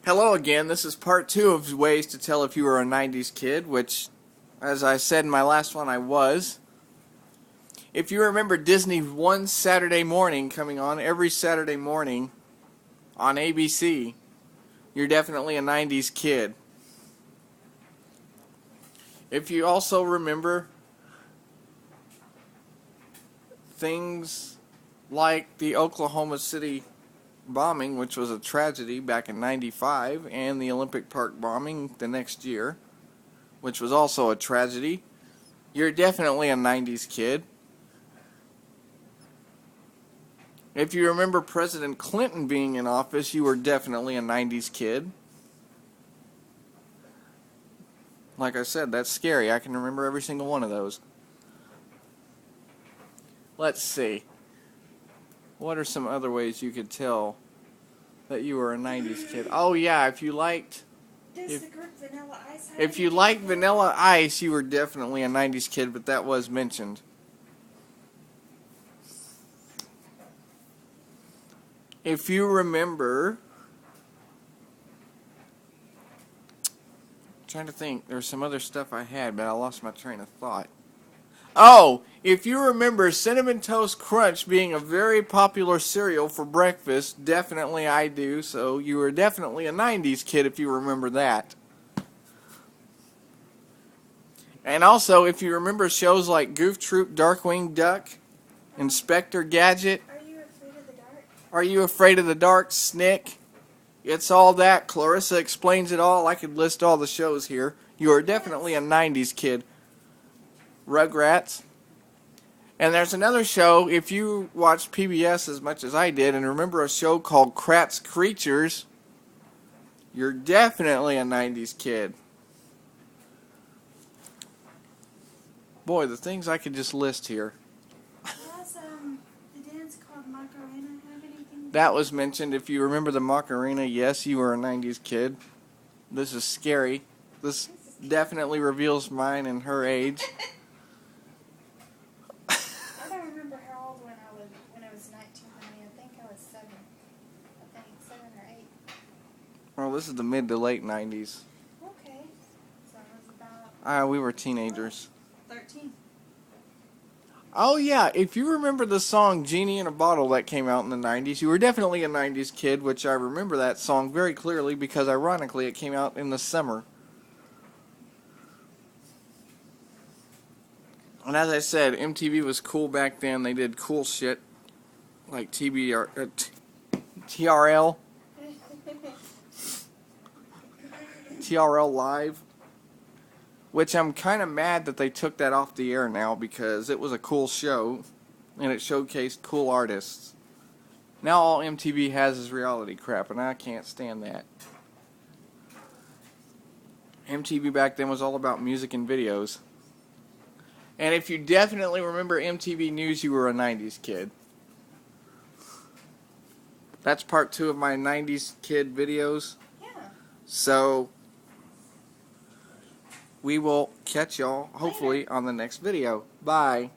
Hello again. This is part 2 of ways to tell if you were a 90s kid, which, as I said in my last one, I was. If you remember Disney One Saturday Morning coming on every Saturday morning on ABC, you're definitely a 90s kid. If you also remember things like the Oklahoma City bombing, which was a tragedy back in '95, and the Olympic Park bombing the next year, which was also a tragedy, you're definitely a 90s kid. If you remember President Clinton being in office, you were definitely a 90s kid. Like I said, that's scary. I can remember every single one of those. Let's see. What are some other ways you could tell that you were a 90s kid? Oh yeah, if you liked Vanilla Ice Vanilla Ice, you were definitely a 90s kid, but that was mentioned. If you remember, I'm trying to think, there's some other stuff I had, but I lost my train of thought. Oh, if you remember Cinnamon Toast Crunch being a very popular cereal for breakfast, definitely I do, so you were definitely a 90s kid if you remember that. And also, if you remember shows like Goof Troop, Darkwing Duck, Inspector Gadget, Are You Afraid of the Dark, Snick, It's All That, Clarissa Explains It All, I could list all the shows here. You are definitely a 90s kid. Rugrats. And there's another show, if you watched PBS as much as I did, and remember a show called Kratts Creatures, you're definitely a 90s kid. Boy, the things I could just list here. Does the dance called Macarena have anything? That was mentioned. If you remember the Macarena, yes, you were a 90s kid. This is scary. This definitely reveals mine and her age. I don't remember how old when I was 19. I think I was 7. I think 7 or 8. Well, this is the mid to late 90s. Okay. So I was about We were teenagers. 13. Oh yeah, if you remember the song Genie in a Bottle that came out in the 90s, you were definitely a 90s kid, which I remember that song very clearly because ironically it came out in the summer. And as I said, MTV was cool back then. They did cool shit like TRL Live, which I'm kind of mad that they took that off the air now because it was a cool show and it showcased cool artists. Now all MTV has is reality crap, and I can't stand that. MTV back then was all about music and videos. And if you definitely remember MTV News, you were a 90s kid. That's part 2 of my 90s kid videos. Yeah. So, we will catch y'all, hopefully, on the next video. Bye.